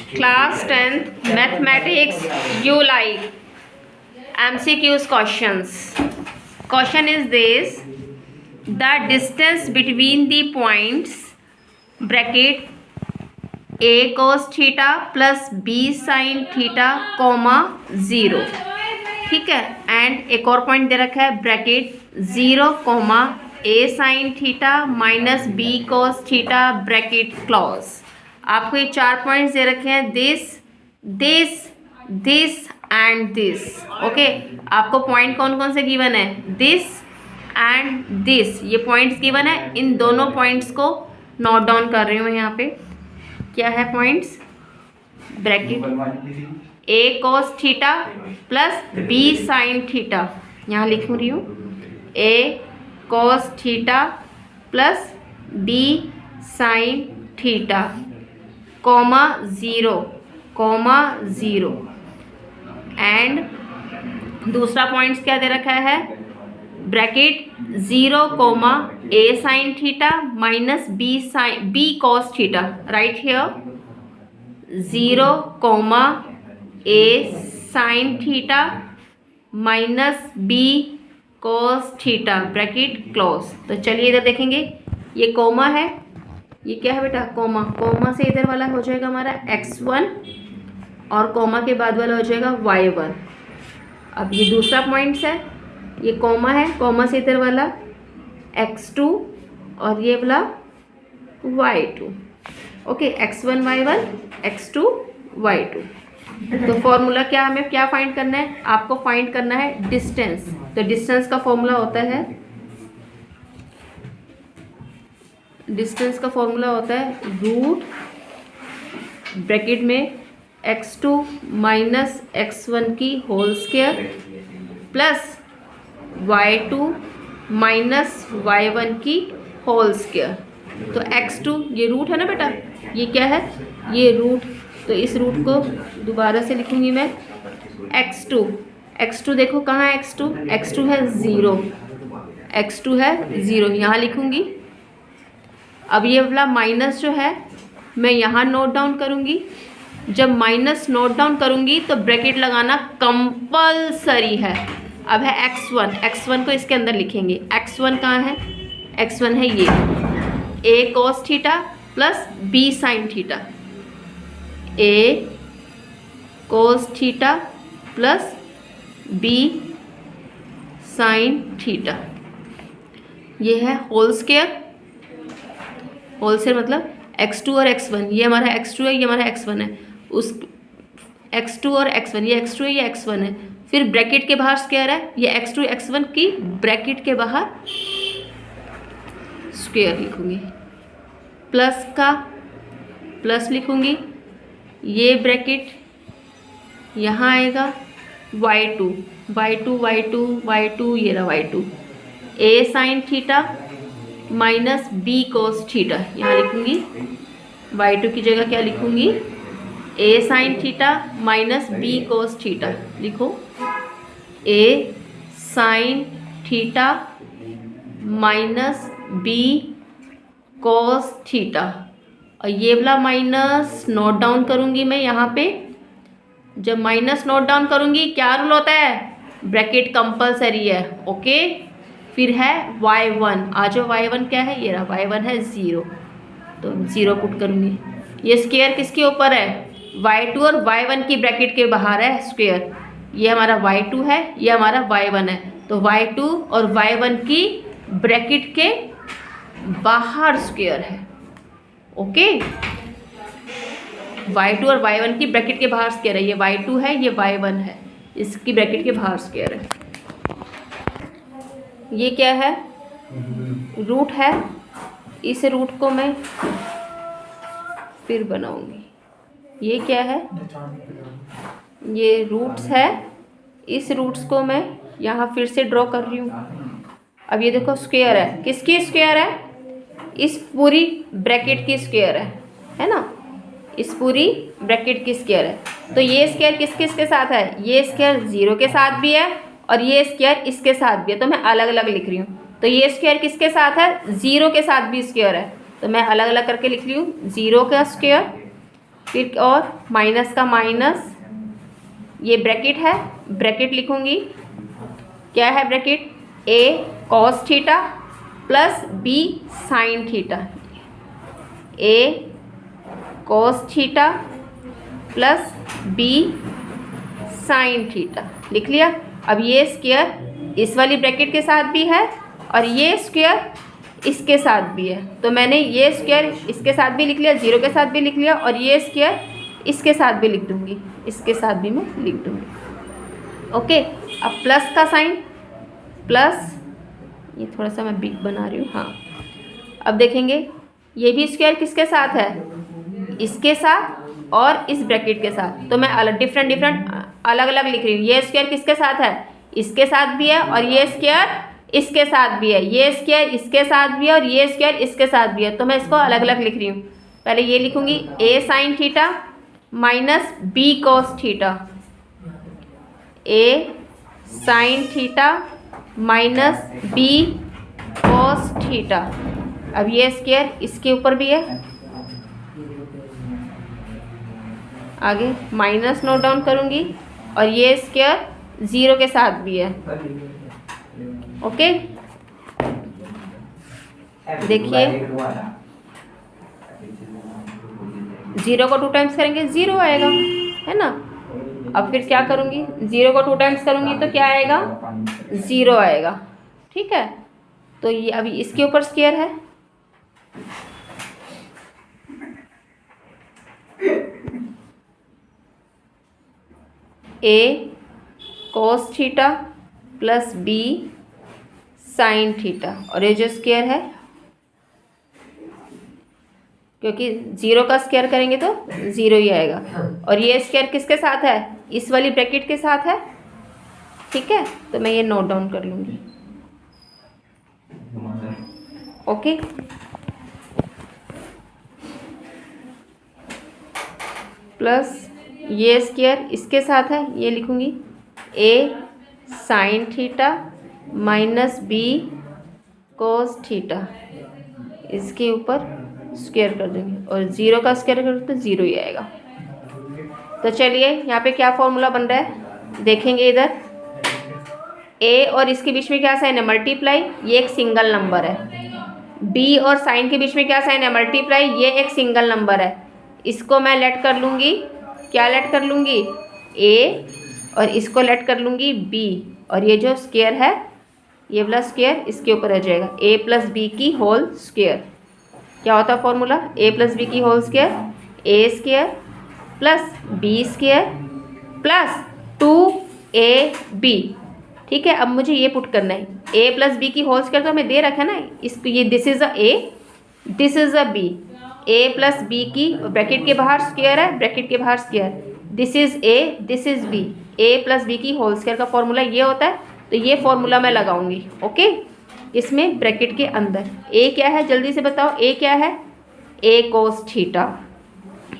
Class 10th Mathematics you like MCQs questions. Question is this: the distance between the points bracket a cos theta plus b sin theta comma 0, ठीक है। And एक और point दे रखा है bracket 0 comma a sine theta minus b cos theta bracket close. आपको ये 4 points दे रखे हैं, this this this and this. Okay, आपको पॉइंट कौन कौन से गिवन है? दिस एंड दिस, ये पॉइंट्स गिवन है। इन दोनों पॉइंट्स को नोट डाउन कर रही हूँ यहाँ पे। क्या है points? Bracket a cos theta plus b sine theta, यहाँ लिख रही हूँ a cos theta plus b sine theta comma 0 and दूसरा पॉइंट्स क्या दे रखा है? Bracket 0 comma a sine theta minus b cos theta, right here 0 comma a sine theta minus b cos theta bracket close. तो चलिए इधर देखेंगे, ये कोमा है, ये क्या है बेटा? कोमा से इधर वाला हो जाएगा हमारा x1 और कोमा के बाद वाला हो जाएगा y1। अब ये दूसरा पॉइंट्स है, ये कोमा है, कोमा से इधर वाला x2 और ये वाला y2। Okay, x1 y1 x2 y2। तो फॉर्मूला क्या, हमें क्या फाइंड करना है? आपको फाइंड करना है डिस्टेंस। तो डिस्टेंस का फॉर्मूला होता है, डिस्टेंस का फॉर्मूला होता है रूट ब्रैकेट में x2 माइनस x1 की whole square plus y2 minus y1 की होल स्क्वायर। तो x2 ये रूट है ना बेटा, ये क्या है? ये रूट। तो इस रूट को दोबारा से लिखूंगी मैं x2 देखो कहाँ है x2 है 0, x2 है 0, यहाँ लिखूंगी। अब ये वाला माइनस जो है मैं यहाँ नोट डाउन करूँगी। जब माइनस नोट डाउन करूँगी तो ब्रैकेट लगाना कंपलसरी है। अब है x1 को इसके अंदर लिखेंगे। x1 कहाँ है? x1 है ये a cos theta plus b sine theta, a cos theta plus b sine theta, ये है होल स्क्वायर मतलब x2 और x1, ये हमारा x2 है, ये हमारा x1 है। उस x2 और x1, ये x2 है, ये x1 है। फिर ब्रैकेट के बाहर स्क्वायर है, ये x2 x1 की ब्रैकेट के बाहर स्क्वायर लिखूंगी, प्लस का प्लस लिखूंगी, ये ब्रैकेट यहाँ आएगा y2, ये रहा y2, a sign theta minus b cos theta, यहाँ लिखूंगी y2 की जगह क्या लिखूंगी? a sign theta minus b cos theta, लिखो a sign theta minus b cos theta. और ये वाला माइनस नोट डाउन करूँगी मैं यहाँ पे। जब माइनस नोट डाउन करूँगी क्या रूल होता है? ब्रैकेट कंपलसरी है। ओके, फिर है y1, आ जाओ y1 क्या है? ये रहा y1 है 0, तो 0 पुट करूँगी। ये स्क्वायर किसके ऊपर है? y2 और y1 की ब्रैकेट के बाहर है स्क्वायर। ये हमारा y2 है, ये हमारा y1 है। तो y2 और y1 की ब्रैकेट के बाहर स्क्वायर है। ओके, y2 और y1 की ब्रैकेट के बाहर स्क्वायर है। ये y2 है, ये y1 है, इसकी ब्रैकेट के बाहर स्क्वायर है। ये क्या है? रूट है। इस रूट को मैं फिर बनाऊंगी। ये क्या है? ये रूट्स है। इस रूट्स को मैं यहाँ फिर से ड्रॉ कर रही हूँ। अब ये देखो स्क्वायर है, किसकी स्क्वायर है? इस पूरी ब्रैकेट की स्क्वायर है ना? इस पूरी ब्रैकेट की स्क्वायर है। तो ये स्क्वायर किसके साथ है? ये स्क्वायर 0 के साथ भी है और ये स्क्वायर इसके साथ भी है, तो मैं अलग अलग लिख रही हूँ। तो ये स्क्वायर किसके साथ है? 0 के साथ भी स्क्वायर है, तो मैं अलग अलग करके लिख रही हूँ। 0 का स्क्वायर फिर और माइनस का माइनस, ये ब्रैकेट है, ब्रैकेट लिखूंगी, क्या है bracket, a cos theta plus b sine theta, a cos theta plus b sine theta लिख लिया। अब ये स्क्वायर इस वाली ब्रैकेट के साथ भी है और ये स्क्वायर इसके साथ भी है, तो मैंने ये स्क्वायर इसके साथ भी लिख लिया, जीरो के साथ भी लिख लिया, और ये स्क्वायर इसके साथ भी लिख दूंगी, इसके साथ भी मैं लिख दूंगी। ओके, अब प्लस का साइन, प्लस, ये थोड़ा सा मैं बिग बना रही हूँ, हाँ। अब देखेंगे ये भी स्क्वायर किसके साथ है, इसके साथ और इस ब्रैकेट के साथ, तो मैं अलग डिफरेंट अलग अलग लिख रही हूँ। ये स्क्वायर किसके साथ है, इसके साथ भी है, और ये स्क्वायर इसके साथ भी है, ये स्क्वायर इसके साथ भी है, और ये स्क्वायर इसके साथ भी है, तो मैं इसको अलग अलग लिख रही हूँ। पहले ये लिखूंगी a sine theta minus b cos theta, a sine theta minus b cos theta. अब ये स्क्वायर इसके ऊपर भी है, आगे माइनस नोट डाउन करूंगी, और ये स्क्वायर जीरो के साथ भी है। ओके, देखिए जीरो को 2 टाइम्स करेंगे जीरो आएगा, है ना। अब फिर क्या करूंगी, जीरो को 2 टाइम्स करूंगी तो क्या आएगा, जीरो आएगा, ठीक है। तो ये अभी इसके ऊपर स्क्वायर है, a cos theta plus b sine theta, और ये जो स्क्वायर है, क्योंकि जीरो का स्क्वायर करेंगे तो जीरो ही आएगा, और ये स्क्वायर किसके साथ है, इस वाली ब्रैकेट के साथ है, ठीक है। तो मैं ये नोट डाउन कर लूँगी। ओके, प्लस ये स्क्वायर इसके साथ है, ये लिखूँगी a sine theta minus b cos theta, इसके ऊपर स्क्वायर कर देंगे, और जीरो का स्क्वायर करो तो जीरो ही आएगा। तो चलिए यहाँ पे क्या फॉर्मूला बन रहा है, देखेंगे इधर ए और इसके बीच में क्या साइन है, मल्टीप्लाई, ये एक सिंगल नंबर है। बी और साइन के बीच में क्या साइन है, मल्टीप्लाई, ये एक सिंगल नंबर है। इसको मैं लेट कर लूँगी, क्या लेट कर लूँगी, ए, और इसको लेट कर लूँगी बी, और ये जो स्क्वायर है, ये वाला स्क्वायर इसके ऊपर आ जाएगा, ए प्लस बी की होल स्क्वायर। क्या होता है फॉर्मूला, ए प्लस बी की whole square, a square plus b square plus 2ab, ठीक है। अब मुझे ये पुट करना है, ए प्लस बी की होल स्क्वायर तो हमें दे रखा है ना, इसको ये this is a a, this is a b, A plus B की ब्रैकेट के बाहर स्क्वायर है, ब्रैकेट के बाहर square, this is A, this is B, A plus B की होल स्क्वायर का फॉर्मूला ये होता है। तो ये फॉर्मूला मैं लगाऊंगी, ओके, इसमें ब्रैकेट के अंदर। ए क्या है, जल्दी से बताओ, ए क्या है, a cos theta,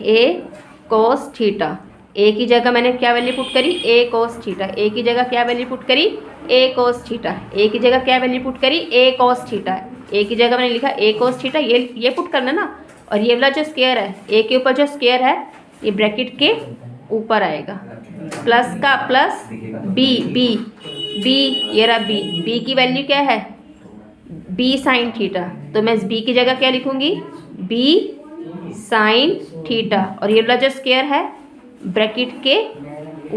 a cos theta, ए की जगह मैंने क्या वैल्यू पुट करी, ए कोस थीटा, ए की जगह क्या वैल्यू पुट करी, ए कोस थीटा, ए की जगह क्या वैल्यू पुट करी, ए कोस थीटा, ए की जगह मैंने लिखा ए कोस थीटा, ये पुट करना ना। और ये वाला जो स्क्वायर है, ए के ऊपर जो स्क्वायर है, ये ब्रैकेट के ऊपर आएगा, प्लस का प्लस बी, बी बी, ये रहा बी, बी की वैल्यू क्या है, बी साइन थीटा, तो मैं बी की जगह क्या लिखूंगी, बी साइन थीटा, और ये वाला जो स्क्वायर है ब्रैकेट के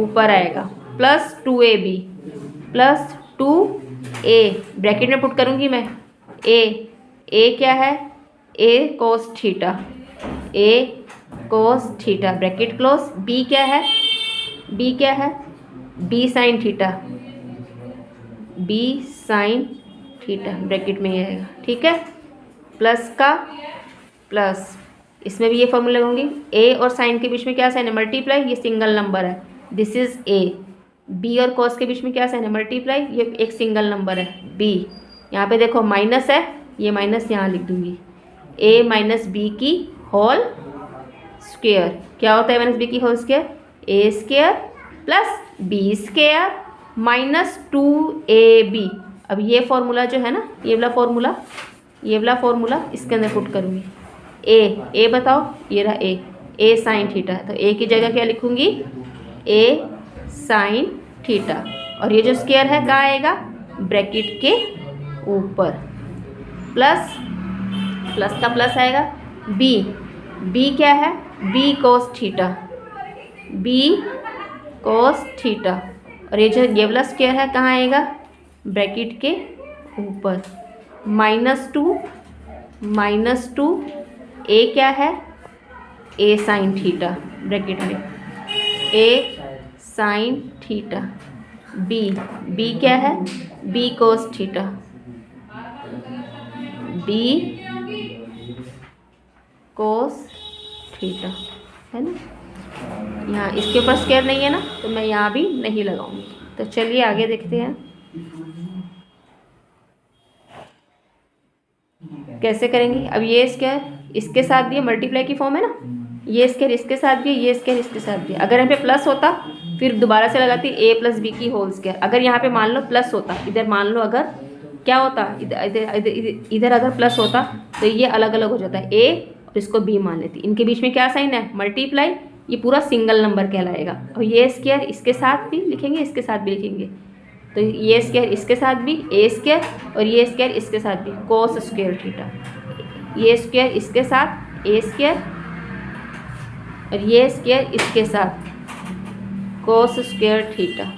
ऊपर आएगा, plus 2ab, plus 2a, bracket में पुट करूंगी मैं, ए क्या है, a cos theta, a cos theta, bracket close, b क्या है, बी क्या है, b sine theta, b sine theta, bracket में ये आएगा, ठीक है। प्लस का प्लस, इसमें भी ये फॉर्मूला लगाऊंगी, ए और साइन के बीच में क्या साइन है, मल्टीप्लाई, ये सिंगल नंबर है, दिस इज ए, बी और कॉस के बीच में क्या साइन है, मल्टीप्लाई, ये एक सिंगल नंबर है, बी, यहाँ पे देखो माइनस है, ये माइनस यहाँ लिख दूंगी, ए माइनस बी की होल स्क्वायर, क्या होता है माइनस बी की whole square, a square plus b square minus 2ab। अब ये फॉर्मूला जो है ना, ये वाला फॉर्मूला इसके अंदर पुट करूँगी, ए बताओ, ये रहा ए साइन थीटा, तो ए की जगह क्या लिखूंगी, ए साइन थीटा, और ये जो स्क्वायर है कहाँ आएगा, ब्रैकेट के ऊपर, प्लस प्लस का प्लस आएगा, बी, बी क्या है, B cos theta, B cos theta, और ये जो ये वाला स्क्वायर है कहाँ आएगा, ब्रैकेट के ऊपर, -2 ए क्या है, ए साइन थीटा, ब्रैकेट में A sine theta, B, B क्या है, B cos theta, B cos theta, है ना। यहाँ इसके ऊपर स्क्वायर नहीं है ना, तो मैं यहाँ भी नहीं लगाऊंगी। तो चलिए आगे देखते हैं कैसे करेंगे। अब ये स्क्वायर इसके साथ भी है, मल्टीप्लाई की फॉर्म है ना, ये स्क्वायर इसके साथ भी है, ये स्क्वायर इसके साथ भी है। अगर यहाँ पे प्लस होता फिर दोबारा से लगाती a + b की होल स्क्वायर। अगर यहाँ पे मान लो प्लस होता, इधर मान लो अगर क्या होता, इधर अगर प्लस होता तो ये अलग अलग हो जाता है, a और इसको b मान लेती। इनके बीच में क्या साइन है, मल्टीप्लाई, ये पूरा सिंगल नंबर कहलाएगा। और ये स्क्वायर इसके साथ भी लिखेंगे, इसके साथ भी लिखेंगे, तो ये स्क्वायर इसके साथ भी a स्क्वायर, और ये स्क्वायर इसके साथ भी कोस स्क्वायर थीटा, ये स्क्वायर इसके साथ a स्क्वायर, और ये स्क्वायर इसके साथ कोस स्क्वायर थीटा।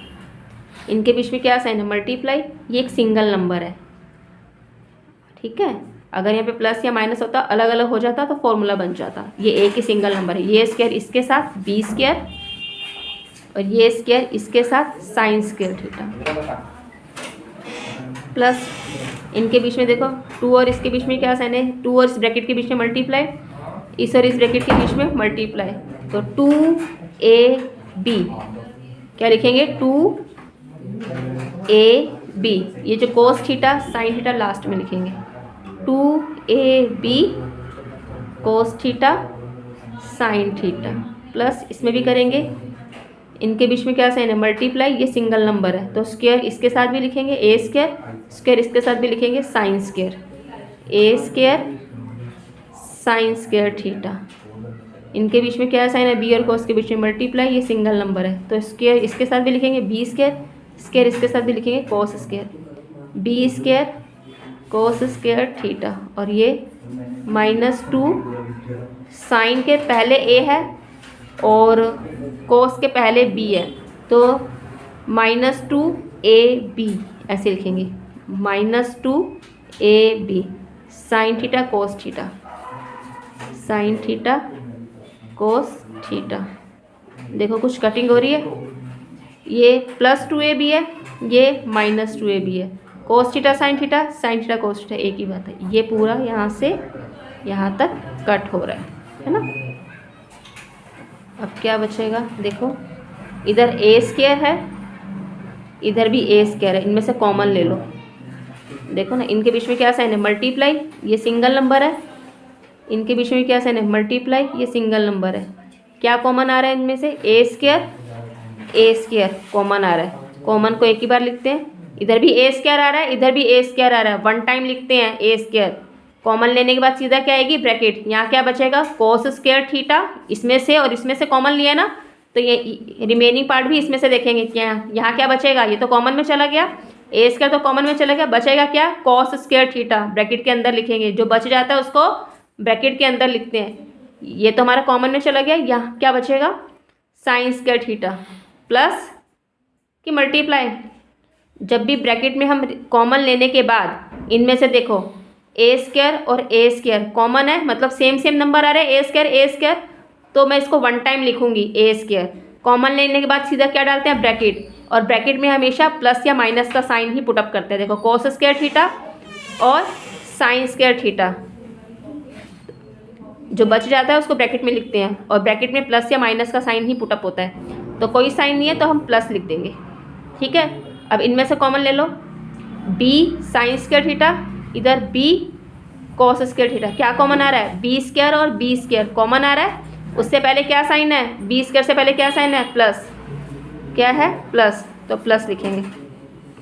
इनके बीच में क्या साइन है, मल्टीप्लाई, ये एक सिंगल नंबर है, ठीक है। अगर यहाँ पे प्लस या माइनस होता, अलग अलग हो जाता तो फॉर्मूला बन जाता। ये एक ही सिंगल नंबर है, ये स्क्वायर इसके साथ बी स्क्वायर, और ये स्क्वायर इसके साथ साइन स्क्वायर थीटा, प्लस इनके बीच में देखो 2 और इसके बीच में क्या साइन है, 2 और इस ब्रैकेट के बीच में मल्टीप्लाई, इस और इस ब्रैकेट के बीच में मल्टीप्लाई, तो 2ab क्या लिखेंगे, 2ab, ये जो cos theta sine theta last में लिखेंगे, 2ab cos theta sine theta, plus इसमें भी करेंगे, इनके बीच में क्या साइन है, मल्टीप्लाई, ये सिंगल नंबर है तो स्क्वायर इसके साथ भी लिखेंगे, ए स्क्वायर, स्क्वायर इसके साथ भी लिखेंगे, sine square, a square sine square theta. इनके बीच में क्या साइन है, बी और कोस के बीच में मल्टीप्लाई, ये सिंगल नंबर है तो स्क्वायर इसके साथ भी लिखेंगे, बी स्क्वायर, स्क्वायर इसके साथ भी लिखेंगे, cos square, B square cos square theta, और ये -2 साइन के पहले ए है और कोस के पहले बी है, तो -2ab ऐसे लिखेंगे, -2ab sine theta cos theta, sine theta cos theta. देखो कुछ कटिंग हो रही है, ये +2ab है, ये -2ab है, cos theta sine theta cos theta, एक ही बात है। ये पूरा यहाँ से यहाँ तक कट हो रहा है ना। अब क्या बचेगा, देखो इधर ए स्क्वायर है, इधर भी ए स्क्वायर है, इनमें से कॉमन ले लो। देखो ना, इनके बीच में क्या साइन है, मल्टीप्लाई, ये सिंगल नंबर है, इनके बीच में क्या साइन है, मल्टीप्लाई, ये सिंगल नंबर है। क्या कॉमन आ रहा है इनमें से, ए स्क्वायर कॉमन आ रहा है, कॉमन को एक ही बार लिखते हैं। इधर भी ए स्क्वायर आ रहा है, इधर भी ए स्क्वायर आ रहा है, 1 टाइम लिखते हैं ए स्क्वायर। कॉमन लेने के बाद सीधा क्या आएगी, ब्रैकेट, यहाँ क्या बचेगा, कोस स्क्वायर थीटा, इसमें से और इसमें से कॉमन लिया ना, तो ये रिमेनिंग पार्ट भी इसमें से देखेंगे क्या, यहाँ क्या बचेगा, ये तो कॉमन में चला गया, ए स्क्वायर तो कॉमन में चला गया, बचेगा क्या, कॉस स्क्वायर थीटा, ब्रैकेट के अंदर लिखेंगे, जो बच जाता है उसको ब्रैकेट के अंदर लिखते हैं। ये तो हमारा कॉमन में चला गया, यहाँ क्या बचेगा, साइन स्क्वायर थीटा, प्लस कि मल्टीप्लाई। जब भी ब्रैकेट में हम कॉमन लेने के बाद इनमें से देखो ए स्क्वायर और ए स्क्वायर कॉमन है, मतलब सेम नंबर आ रहे हैं, ए स्क्वायर, तो मैं इसको 1 टाइम लिखूंगी ए स्क्वायर। कॉमन लेने के बाद सीधा क्या डालते हैं, ब्रैकेट, और ब्रैकेट में हमेशा प्लस या माइनस का साइन ही पुटअप करते हैं। देखो कोस स्क्वायर थीटा और साइन स्क्वायर थीटा, जो बच जाता है उसको ब्रैकेट में लिखते हैं, और ब्रैकेट में प्लस या माइनस का साइन ही पुटअप होता है। तो कोई साइन नहीं है तो हम प्लस लिख देंगे, ठीक है। अब इनमें से कॉमन ले लो, बी साइन स्क्वायर थीटा, इधर बी कॉस स्क्वायर थीटा, क्या कॉमन आ रहा है, बी स्क्वायर और बी स्क्वायर कॉमन आ रहा है। उससे पहले क्या साइन है, बी स्क्वायर से पहले क्या साइन है, प्लस, क्या है प्लस, तो प्लस लिखेंगे।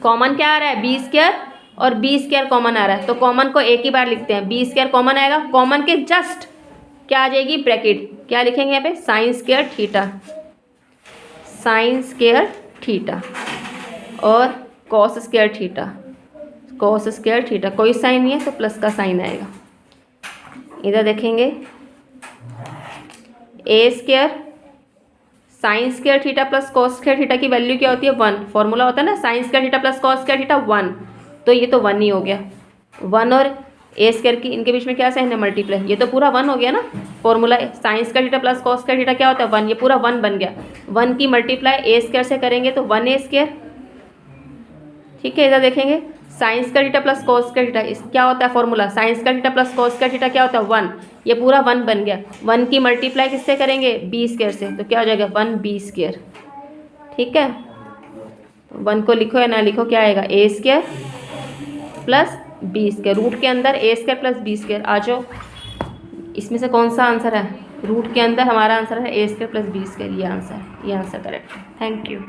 कॉमन क्या आ रहा है, बी स्क्वायर और बी स्क्वायर कॉमन आ रहा है, तो कॉमन को एक ही बार लिखते हैं, बी स्क्वायर कॉमन आएगा, कॉमन के जस्ट क्या आ जाएगी, ब्रैकेट, क्या लिखेंगे यहाँ पे, sine square theta, sine square theta और cos square theta, cos square theta, कोई साइन नहीं है तो प्लस का साइन आएगा। इधर देखेंगे a square sine square theta plus cos square theta की वैल्यू क्या होती है, 1। फॉर्मूला होता है ना sine square theta plus cos square theta 1, तो ये तो 1 ही हो गया। 1 और ए स्क्वायर की इनके बीच में क्या साइन है, मल्टीप्लाई, ये तो पूरा 1 हो गया ना। Formula sine square theta plus cos square theta क्या होता है, 1, ये पूरा 1 बन गया। 1 की मल्टीप्लाई ए स्क्वायर से करेंगे तो 1 ए स्क्वायर, ठीक है। इधर देखेंगे sign square theta plus cos square theta, इस क्या होता है formula, sign square theta plus cos square theta क्या होता है, 1, ये पूरा 1 बन गया। 1 की मल्टीप्लाई किससे करेंगे, बी स्क्वायर से, तो क्या हो जाएगा 1 बी स्क्वायर, ठीक है। 1 को लिखो या ना लिखो, क्या आएगा a square plus b square, root के अंदर a square plus b square. आ जाओ, इसमें से कौन सा आंसर है, रूट के अंदर हमारा आंसर है ए स्क्वायर प्लस बी स्क्वायर, ये आंसर करेक्ट है। Thank you.